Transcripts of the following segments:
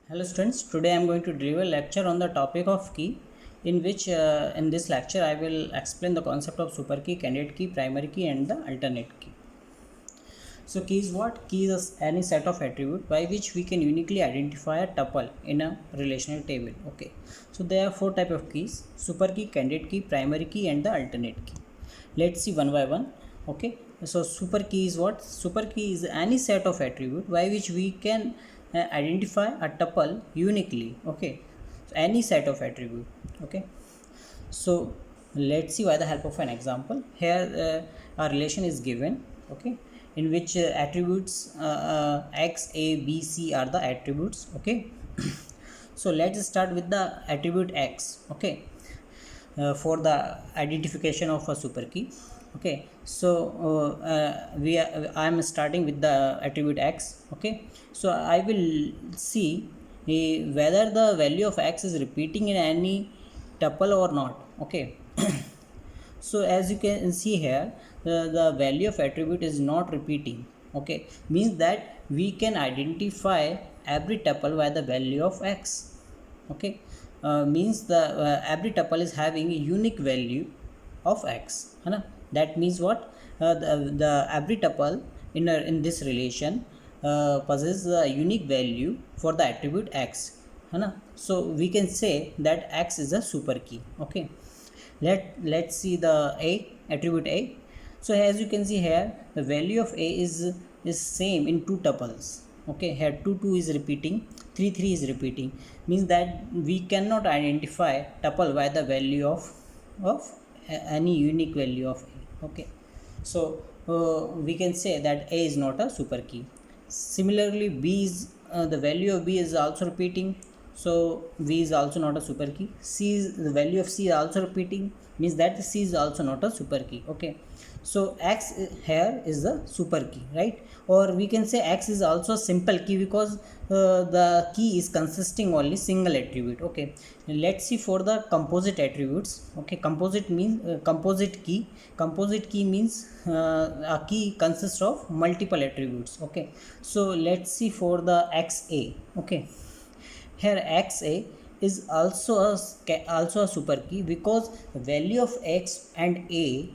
Hello students, today I am going to deliver a lecture on the topic of key, in which in this lecture I will explain the concept of super key, candidate key, primary key and the alternate key. So key is what? Key is any set of attribute by which we can uniquely identify a tuple in a relational table. Okay, so there are four type of keys: super key, candidate key, primary key and the alternate key. Let's see one by one. Okay, so super key is what? Super key is any set of attribute by which we can identify a tuple uniquely. Okay, so any set of attribute. Okay, so let's see by the help of an example. Here a relation is given, okay, in which attributes x, a, b, c are the attributes. Okay, so let's start with the attribute x. Okay, for the identification of a super key. Okay, so I am starting with the attribute x. Okay, so I will see whether the value of x is repeating in any tuple or not. Okay, so as you can see here, the value of attribute is not repeating. Okay, means that we can identify every tuple by the value of x. Okay, means the every tuple is having a unique value of x, है ना? That means what? The every tuple in this relation possesses a unique value for the attribute x, है ना? So we can say that x is a super key. Okay, let's see the a attribute a. So as you can see here, the value of a is same in two tuples. Okay, here 2 is repeating, 3 is repeating, means that we cannot identify tuple by the value of any unique value of a. Okay, so we can say that a is not a super key. Similarly, b is the value of b is also repeating, so v is also not a super key. C is the value of c is also repeating, means that c is also not a super key. Okay, so x here is the super key, right? Or we can say x is also a simple key because the key is consisting only single attribute. Okay, let's see for the composite attributes. Okay, composite means composite key means a key consists of multiple attributes. Okay, so let's see for the xa. Okay, here xa is also a super key because the value of x and a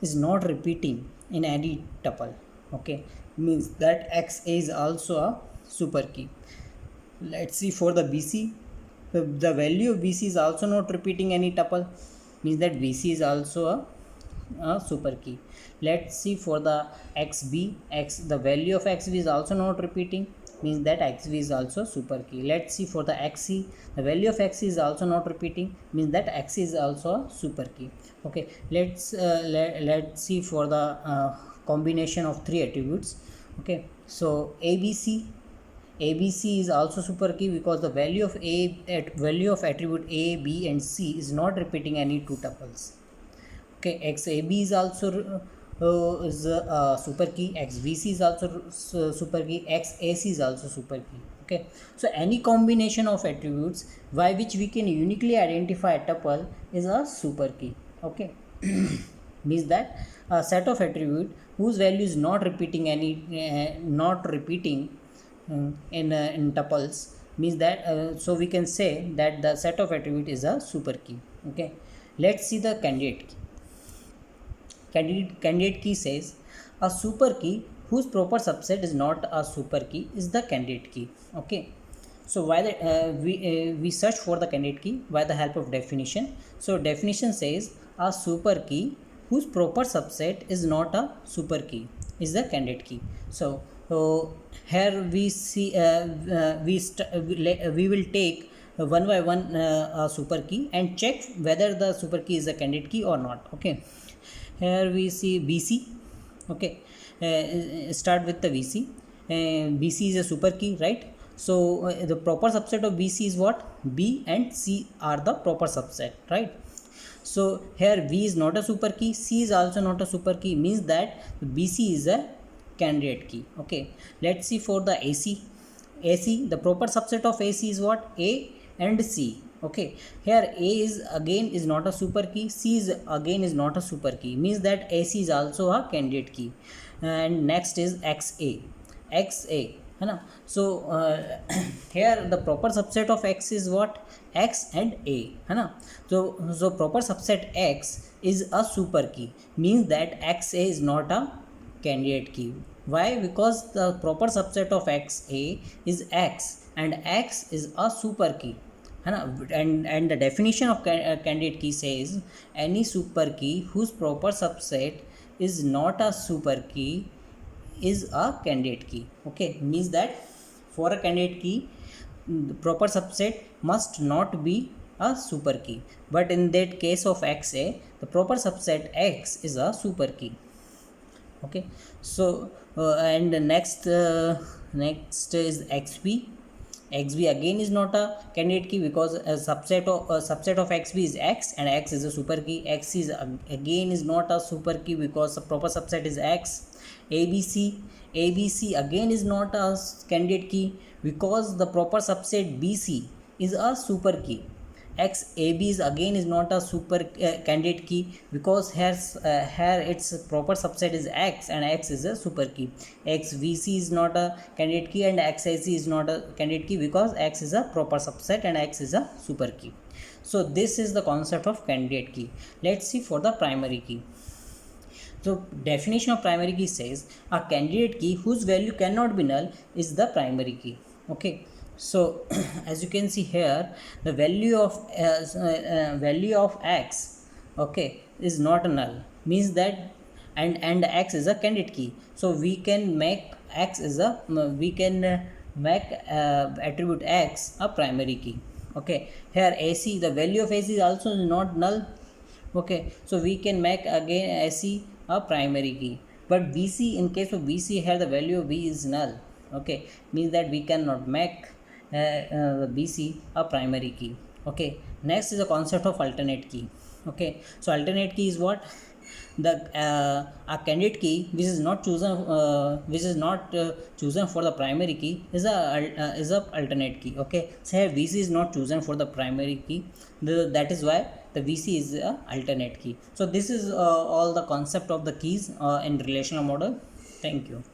is not repeating in any tuple. Okay, means that x is also a super key. Let's see for the bc. The value of bc is also not repeating any tuple, means that bc is also a super key. Let's see for the xb. The value of xb is also not repeating, means that xb is also super key. Let's see for the xc. The value of xc is also not repeating, means that xc is also a super key. Okay, let's see for the combination of three attributes. Okay, so abc is also super key because the value of attribute a, b and c is not repeating any two tuples. Okay, xab is also is super key. Xvc is also super key. Xac is also super key. Okay, so any combination of attributes by which we can uniquely identify a tuple is a super key. Okay, means that a set of attribute whose value is not repeating in tuples, means that so we can say that the set of attribute is a super key. Okay, let's see the candidate key. Candidate key says a super key whose proper subset is not a super key is the candidate key. Okay, so why we search for the candidate key by the help of definition. So definition says a super key whose proper subset is not a super key is the candidate key. So here we see we will take one by one a super key and check whether the super key is a candidate key or not. Okay, here we see bc. Okay, start with the bc. Bc is a super key, right? So the proper subset of bc is what? B and c are the proper subset, right? So here v is not a super key, c is also not a super key, means that bc is a candidate key. Okay, let's see for the ac. The proper subset of ac is what? A and c. Okay, here a is not a super key, c is not a super key, means that ac is also a candidate key. And next is xa. है ना. So here the proper subset of x is what? X and a, है ना. So proper subset x is a super key, means that xa is not a candidate key. Why? Because the proper subset of xa is x and x is a super key, है ना. And the definition of candidate key says any super key whose proper subset is not a super key is a candidate key. Okay, means that for a candidate key the proper subset must not be a super key, but in that case of xa the proper subset x is a super key. Okay, so and the next is xb again is not a candidate key, because a subset of xb is x and x is a super key. X is again is not a super key because the proper subset is x. abc again is not a candidate key because the proper subset bc is a super key. xab is again is not a super candidate key because here its proper subset is x and x is a super key. xvc is not a candidate key and xic is not a candidate key because x is a proper subset and x is a super key. So this is the concept of candidate key. Let's see for the primary key. So definition of primary key says a candidate key whose value cannot be null is the primary key. Okay, so as you can see here, the value of x, okay, is not null, means that and x is a candidate key. So we can make attribute x a primary key. Okay, here ac, the value of ac is also not null. Okay, so we can make again ac a primary key, but bc, in case of bc, here the value of b is null. Okay, means that we cannot make bc a primary key. Okay, next is the concept of alternate key. Okay, so alternate key is what? The a candidate key which is not chosen for the primary key is a alternate key. Okay, so here vc is not chosen for the primary key, that is why the vc is a alternate key. So this is all the concept of the keys in relational model. Thank you.